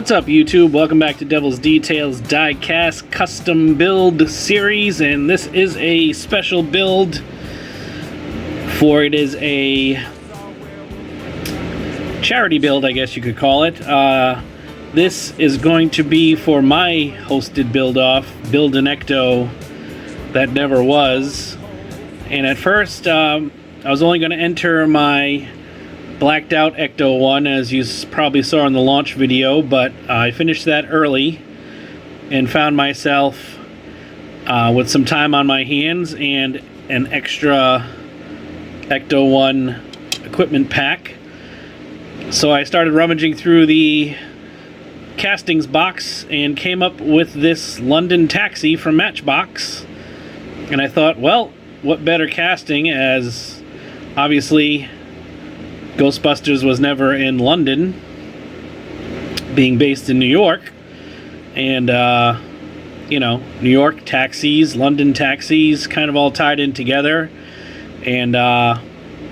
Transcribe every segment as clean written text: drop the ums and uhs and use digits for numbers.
What's up, YouTube? Welcome back to Devil's Details Diecast Custom Build Series, and this is a special build for it is a charity build, I guess you could call it. This is going to be for my hosted build-off, Build an Ecto That Never Was. And at first, I was only going to enter my blacked out Ecto one, as you probably saw in the launch video, but I finished that early and found myself with some time on my hands and an extra Ecto one equipment pack. So I started rummaging through the castings box and came up with this London Taxi from Matchbox. And I thought, well, what better casting, as obviously Ghostbusters was never in London, being based in New York. And, you know, New York taxis, London taxis, kind of all tied in together. And,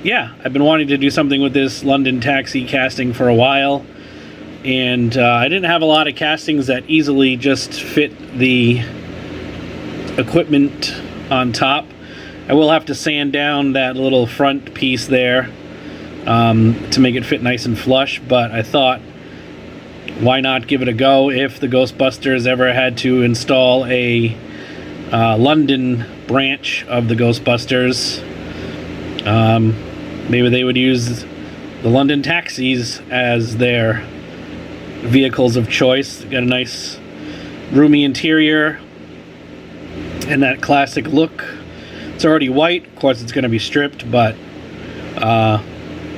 yeah, I've been wanting to do something with this London taxi casting for a while. And I didn't have a lot of castings that easily just fit the equipment on top. I will have to sand down that little front piece there to make it fit nice and flush, but I thought, why not give it a go if the Ghostbusters ever had to install a London branch of the Ghostbusters. Maybe they would use the London taxis as their vehicles of choice. Got a nice roomy interior and that classic look. It's already white, of course it's going to be stripped, but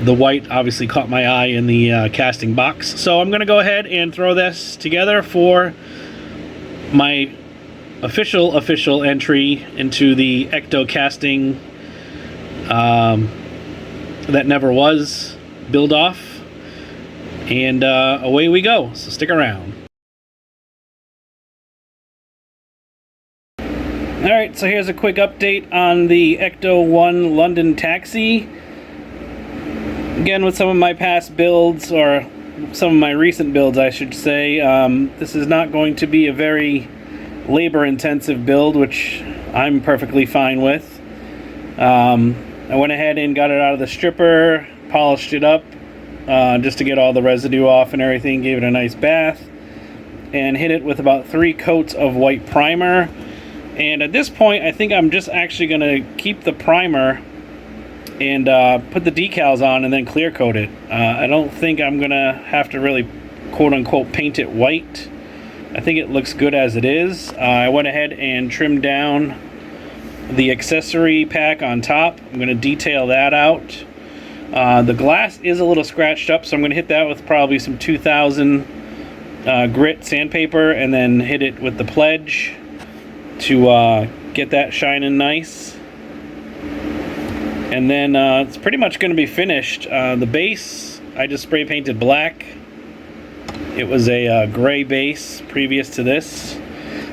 the white obviously caught my eye in the casting box. So I'm going to go ahead and throw this together for my official entry into the Ecto casting that never was build off. And away we go, so stick around. Alright, so here's a quick update on the Ecto 1 London Taxi. Again, with some of my past builds, or some of my recent builds I should say, this is not going to be a very labor-intensive build, which I'm perfectly fine with. I went ahead and got it out of the stripper, polished it up, just to get all the residue off and everything, gave it a nice bath, and hit it with about 3 coats of white primer. And at this point, I think I'm just actually going to keep the primer and put the decals on and then clear coat it. I don't think I'm going to have to really quote-unquote paint it white. I think it looks good as it is. I went ahead and trimmed down the accessory pack on top. I'm going to detail that out. The glass is a little scratched up, so I'm going to hit that with probably some 2000 grit sandpaper and then hit it with the Pledge to get that shining nice. And then it's pretty much going to be finished. The base, I just spray painted black. It was a gray base previous to this.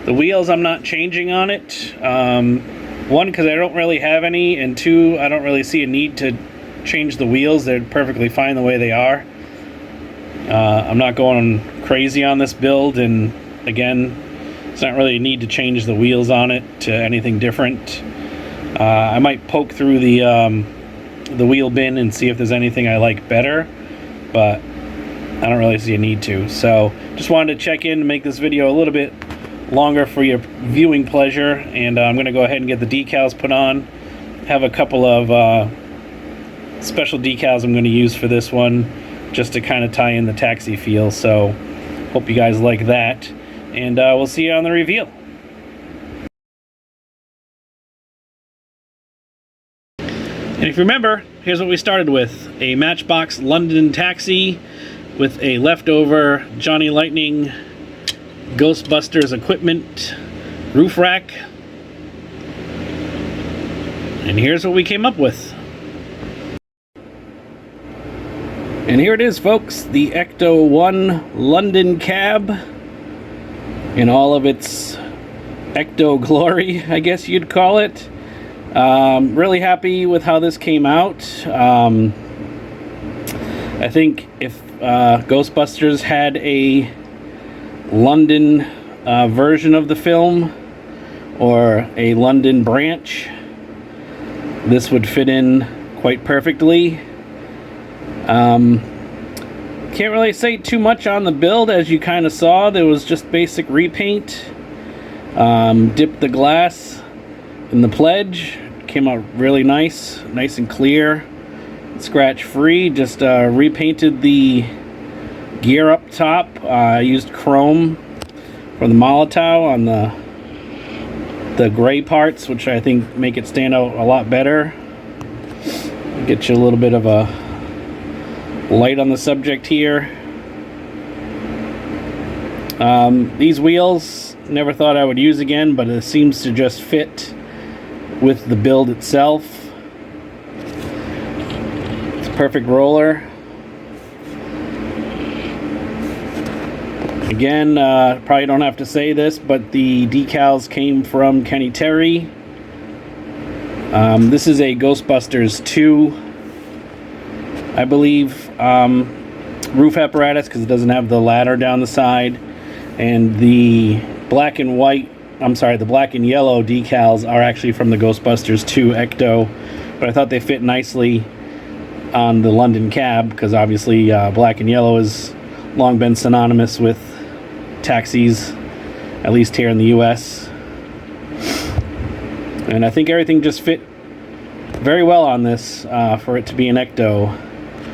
The wheels I'm not changing on it. One, because I don't really have any, and two, I don't really see a need to change the wheels. They're perfectly fine the way they are. I'm not going crazy on this build, and again, it's not really a need to change the wheels on it to anything different. I might poke through the wheel bin and see if there's anything I like better, but I don't really see a need to. So just wanted to check in and make this video a little bit longer for your viewing pleasure, and I'm going to go ahead and get the decals put on. Have a couple of special decals I'm going to use for this one, just to kind of tie in the taxi feel. So hope you guys like that, and we'll see you on the reveal. And if you remember, here's what we started with: a Matchbox London Taxi with a leftover Johnny Lightning Ghostbusters equipment roof rack. And here's what we came up with. And here it is, folks, the Ecto 1 London cab in all of its Ecto glory, I guess you'd call it. Really happy with how this came out. I think if Ghostbusters had a London version of the film, or a London branch, this would fit in quite perfectly. Can't really say too much on the build. As you kind of saw, there was just basic repaint. Dipped the glass in the pledge, came out really nice and clear, scratch free. Just repainted the gear up top. I used chrome for the Molotov on the gray parts, which I think make it stand out a lot better. Get you a little bit of a light on the subject here. These wheels, never thought I would use again, but it seems to just fit with the build itself. It's a perfect roller. Again, probably don't have to say this, but the decals came from Kenny Terry. This is a Ghostbusters 2, I believe, roof apparatus, because it doesn't have the ladder down the side. And the black and white, the black and yellow decals are actually from the Ghostbusters 2 Ecto, but I thought they fit nicely on the London cab, because obviously black and yellow has long been synonymous with taxis, at least here in the US. And I think everything just fit very well on this for it to be an Ecto.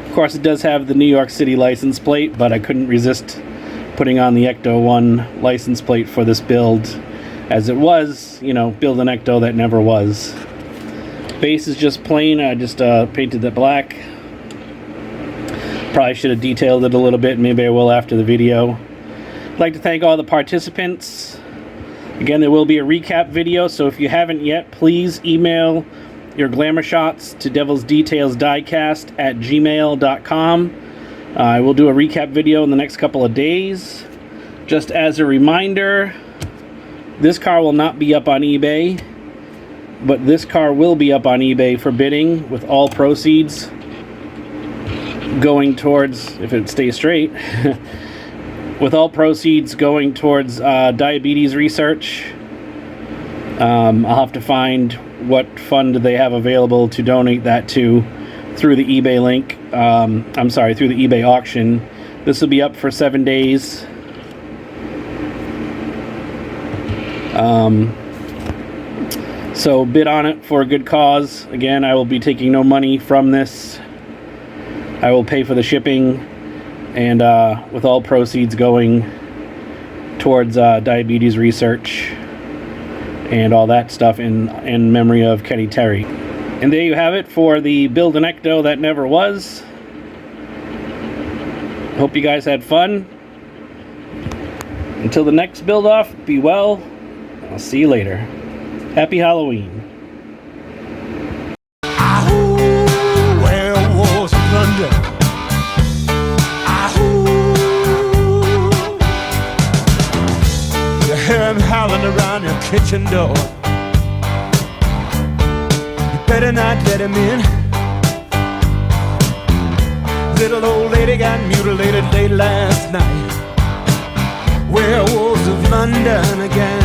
Of course, it does have the New York City license plate, but I couldn't resist putting on the Ecto 1 license plate for this build, as it was, build an Ecto that never was. Base is just plain. I just painted it black. Probably should have detailed it a little bit. Maybe I will after the video. I'd like to thank all the participants. Again, there will be a recap video, so if you haven't yet, please email your glamour shots to devilsdetailsdiecast@gmail.com. I will do a recap video in the next couple of days. Just as a reminder, this car will not be up on eBay, but this car will be up on eBay for bidding, with all proceeds going towards, if it stays straight, with all proceeds going towards diabetes research. I'll have to find what fund they have available to donate that to through the eBay link. Through the eBay auction. This will be up for 7 days. So bid on it for a good cause. Again, I will be taking no money from this. I will pay for the shipping, and with all proceeds going towards diabetes research and all that stuff in memory of Kenny Terry. And there you have it for the Build an Ecto That Never Was. Hope you guys had fun. Until the next build off, be well. I'll see you later. Happy Halloween. Where was thunder? You hear him howling around your kitchen door. Better not let him in. Little old lady got mutilated late last night. Werewolves of London again.